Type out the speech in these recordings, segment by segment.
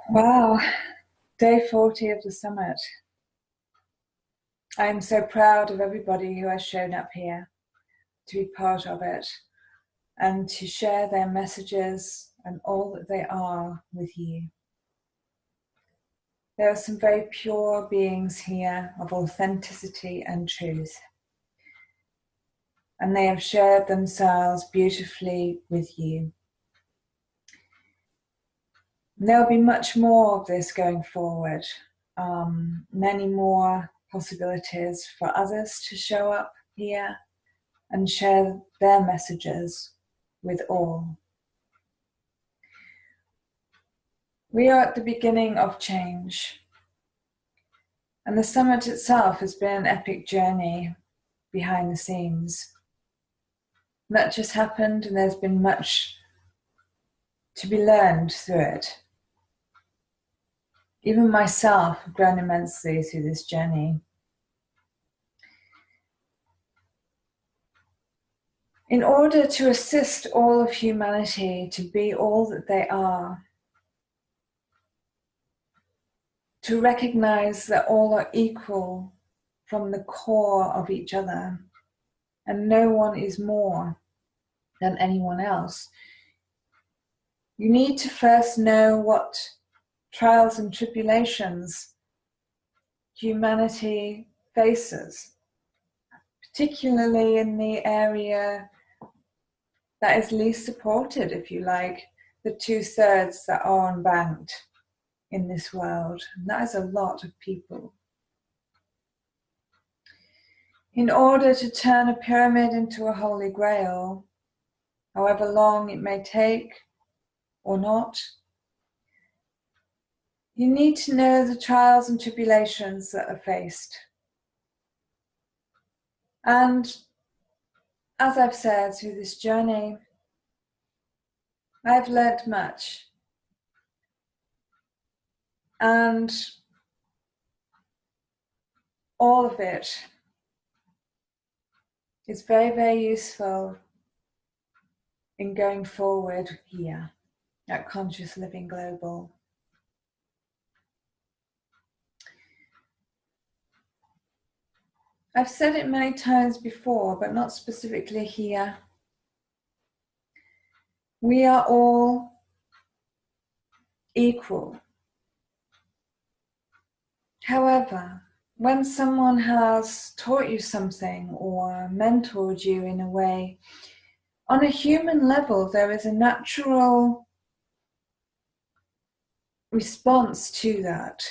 Wow, day 40 of the summit. I'm so proud of everybody who has shown up here to be part of it and to share their messages and all that they are with you. There are some very pure beings here of authenticity and truth, and they have shared themselves beautifully with you. There'll be much more of this going forward, many more possibilities for others to show up here and share their messages with all. We are at the beginning of change, and the summit itself has been an epic journey behind the scenes. Much has happened, and there's been much to be learned through it. Even myself have grown immensely through this journey. In order to assist all of humanity to be all that they are, to recognize that all are equal from the core of each other, and no one is more than anyone else, you need to first know what trials and tribulations humanity faces, particularly in the area that is least supported, if you like, the 2/3 that are unbanked in this world. And that is a lot of people. In order to turn a pyramid into a holy grail, however long it may take or not, you need to know the trials and tribulations that are faced. And as I've said through this journey, I've learnt much. And all of it is very, very useful in going forward here at Conscious Living Global. I've said it many times before, but not specifically here. We are all equal. However, when someone has taught you something or mentored you in a way, on a human level, there is a natural response to that,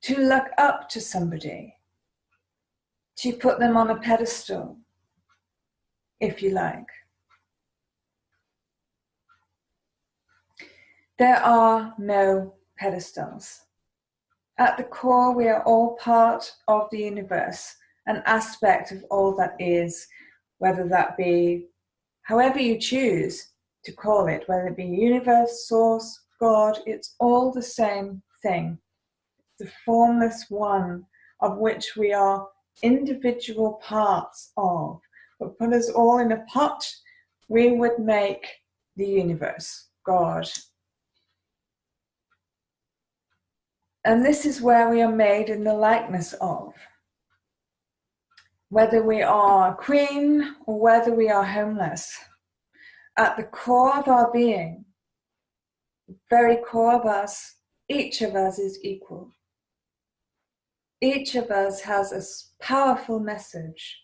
to look up to somebody, to put them on a pedestal, if you like. There are no pedestals. At the core, we are all part of the universe, an aspect of all that is, whether that be however you choose to call it, whether it be universe, source, God, it's all the same thing. The formless one of which we are individual parts of. But put us all in a pot, we would make the universe, God. And this is where we are made in the likeness of. Whether we are a queen or whether we are homeless, at the core of our being, the very core of us, each of us is equal. Each of us has a powerful message,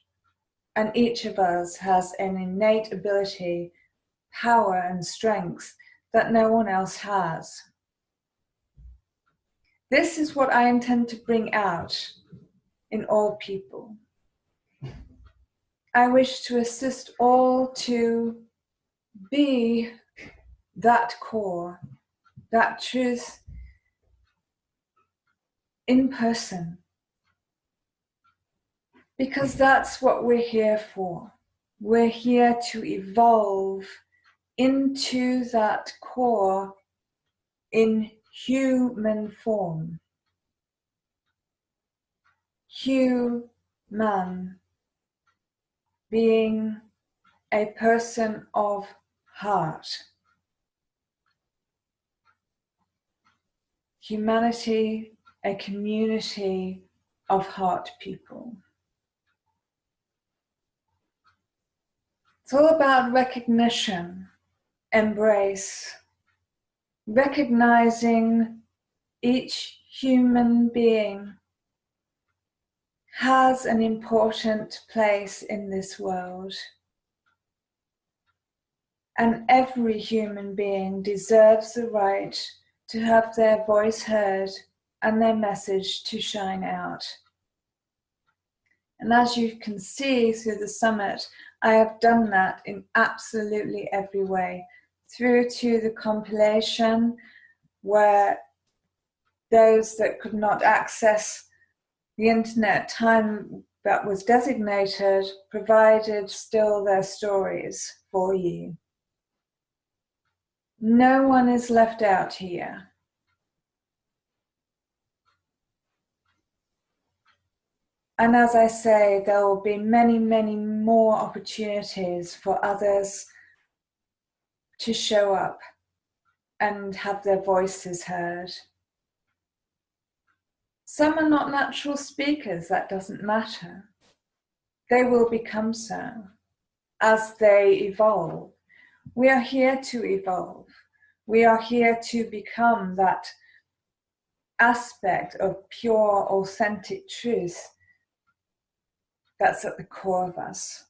and each of us has an innate ability, power, and strength that no one else has. This is what I intend to bring out in all people. I wish to assist all to be that core, that truth in person. Because that's what we're here for. We're here to evolve into that core in human form. Human, being a person of heart. humanity, a community of heart people. It's all about recognition, embrace, recognizing each human being has an important place in this world. And every human being deserves the right to have their voice heard and their message to shine out. And as you can see through the summit, I have done that in absolutely every way, through to the compilation where those that could not access the internet time that was designated provided still their stories for you. No one is left out here. And as I say, there will be many, many more opportunities for others to show up and have their voices heard. Some are not natural speakers, that doesn't matter. They will become so as they evolve. We are here to evolve. We are here to become that aspect of pure, authentic truth that's at the core of us.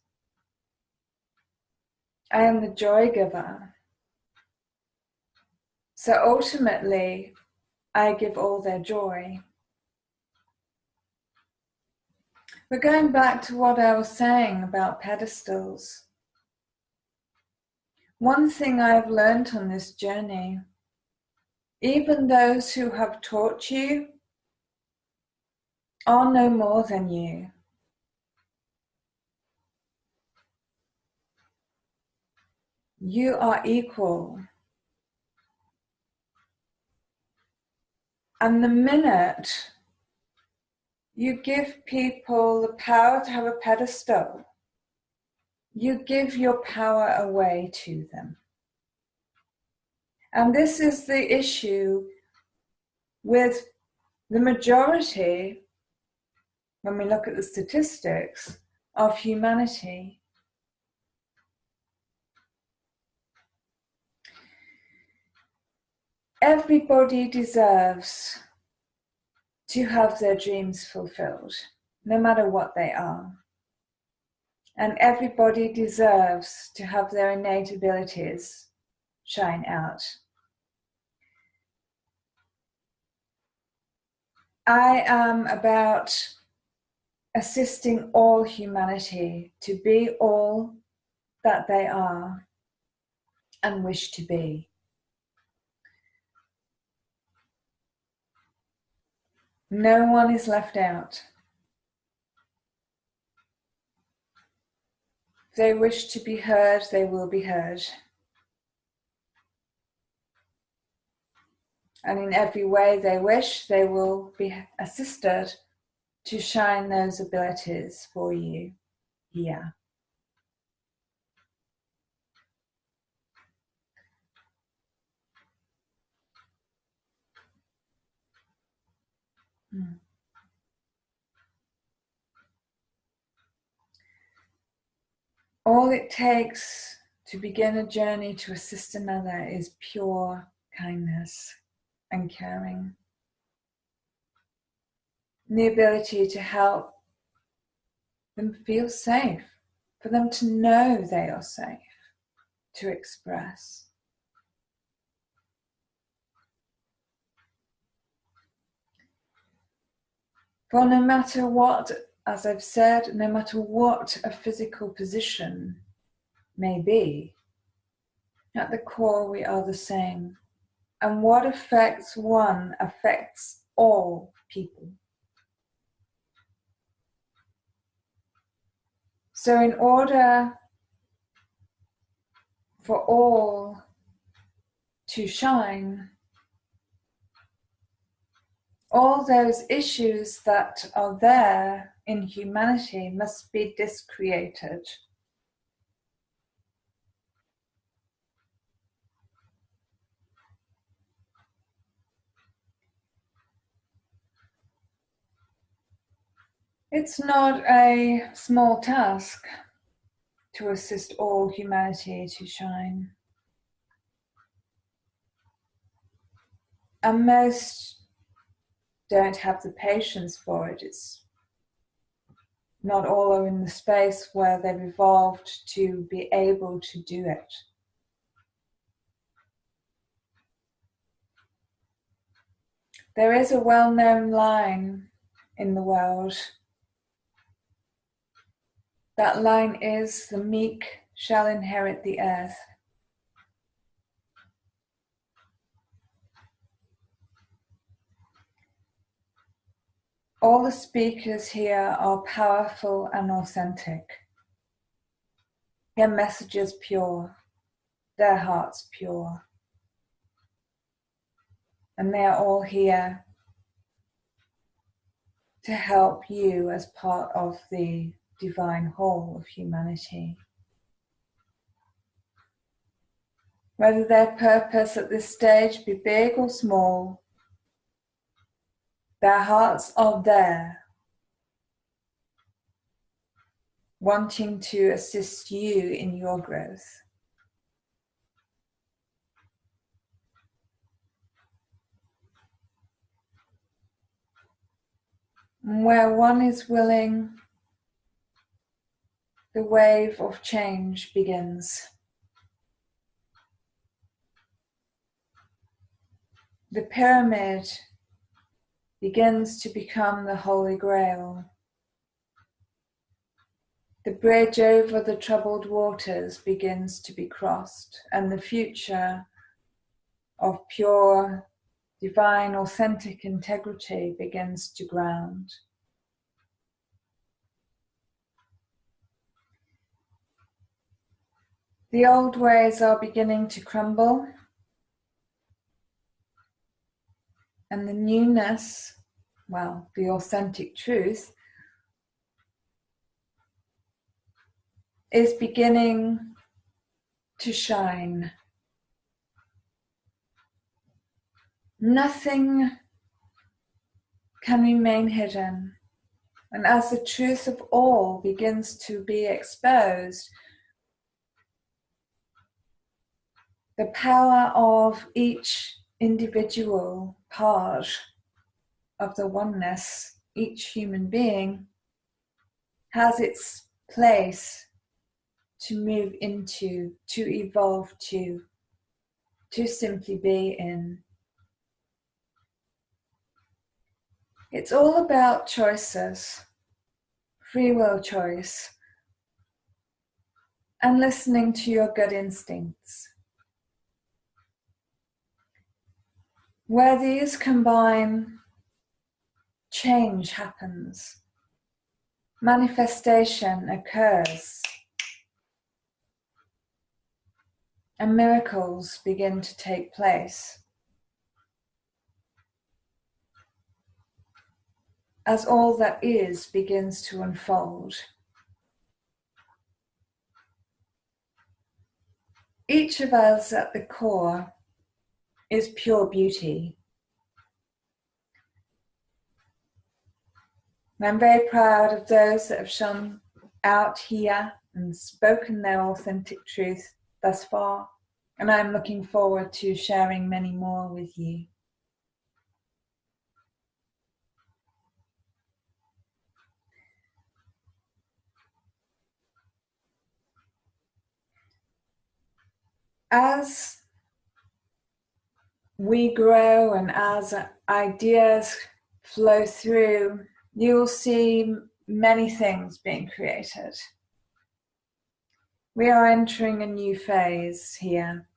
I am the joy giver. So ultimately, I give all their joy. But going back to what I was saying about pedestals, one thing I've learned on this journey, even those who have taught you are no more than you. You are equal. And the minute you give people the power to have a pedestal, you give your power away to them. And this is the issue with the majority, when we look at the statistics, of humanity. Everybody deserves to have their dreams fulfilled, no matter what they are. And everybody deserves to have their innate abilities shine out. I am about assisting all humanity to be all that they are and wish to be. No one is left out. If they wish to be heard, they will be heard. And in every way they wish, they will be assisted to shine those abilities for you here. All it takes to begin a journey to assist another is pure kindness and caring. And the ability to help them feel safe, for them to know they are safe to express. For no matter what, as I've said, no matter what a physical position may be, at the core we are the same. And what affects one affects all people. So in order for all to shine, all those issues that are there in humanity must be discreated. It's not a small task to assist all humanity to shine. And most don't have the patience for it. It's not all are in the space where they've evolved to be able to do it. There is a well-known line in the world. That line is, "The meek shall inherit the earth." All the speakers here are powerful and authentic. Their messages pure, their hearts pure. And they are all here to help you as part of the divine whole of humanity. Whether their purpose at this stage be big or small, their hearts are there, wanting to assist you in your growth. And where one is willing, the wave of change begins. The pyramid begins to become the Holy Grail. The bridge over the troubled waters begins to be crossed, and the future of pure, divine, authentic integrity begins to ground. The old ways are beginning to crumble, and the newness, well, the authentic truth, is beginning to shine. Nothing can remain hidden, and as the truth of all begins to be exposed, the power of each individual part of the oneness, each human being, has its place to move into, to evolve to simply be in. It's all about choices, free will choice, and listening to your gut instincts. Where these combine, change happens, manifestation occurs, and miracles begin to take place. As all that is begins to unfold. Each of us at the core is pure beauty. And I'm very proud of those that have shone out here and spoken their authentic truth thus far, and I'm looking forward to sharing many more with you. As we grow and as ideas flow through, you'll see many things being created. We are entering a new phase here.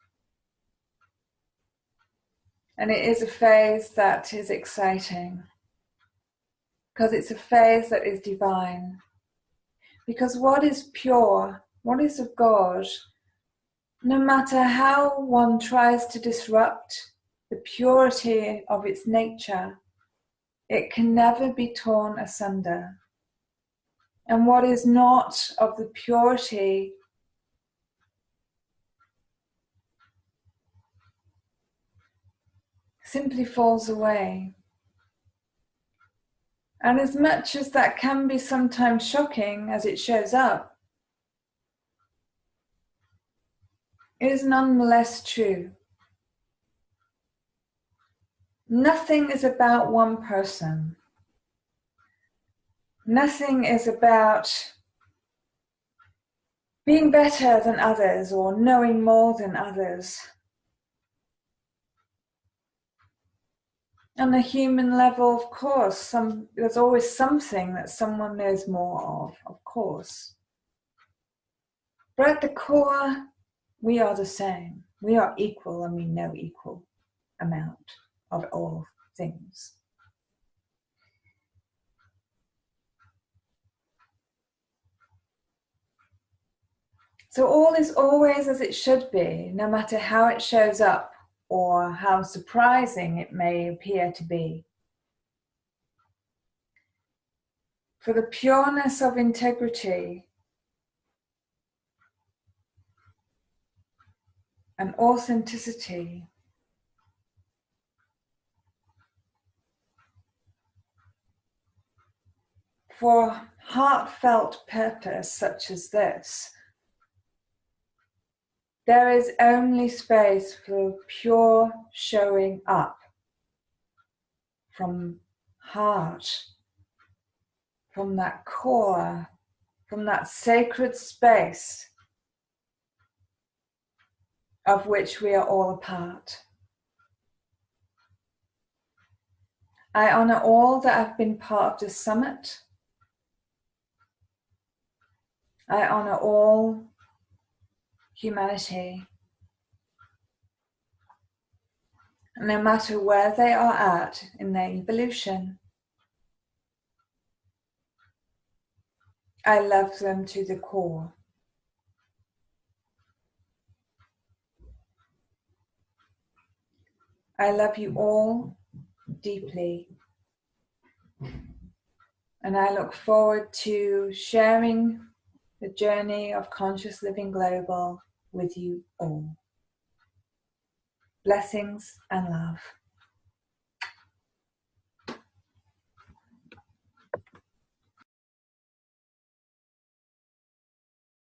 And it is a phase that is exciting, because it's a phase that is divine. Because what is pure, what is of God, no matter how one tries to disrupt the purity of its nature, it can never be torn asunder. And what is not of the purity simply falls away. And as much as that can be sometimes shocking as it shows up, it is nonetheless true. Nothing is about one person. Nothing is about being better than others or knowing more than others. On a human level, of course, there's always something that someone knows more of course. But at the core, we are the same. We are equal and we know equal amount of all things. So all is always as it should be, no matter how it shows up or how surprising it may appear to be. For the pureness of integrity and authenticity for heartfelt purpose such as this, there is only space for pure showing up from heart, from that core, from that sacred space of which we are all a part. I honor all that have been part of this summit. I honor all humanity. No matter where they are at in their evolution, I love them to the core. I love you all deeply. And I look forward to sharing the journey of Conscious Living Global with you all. Blessings and love.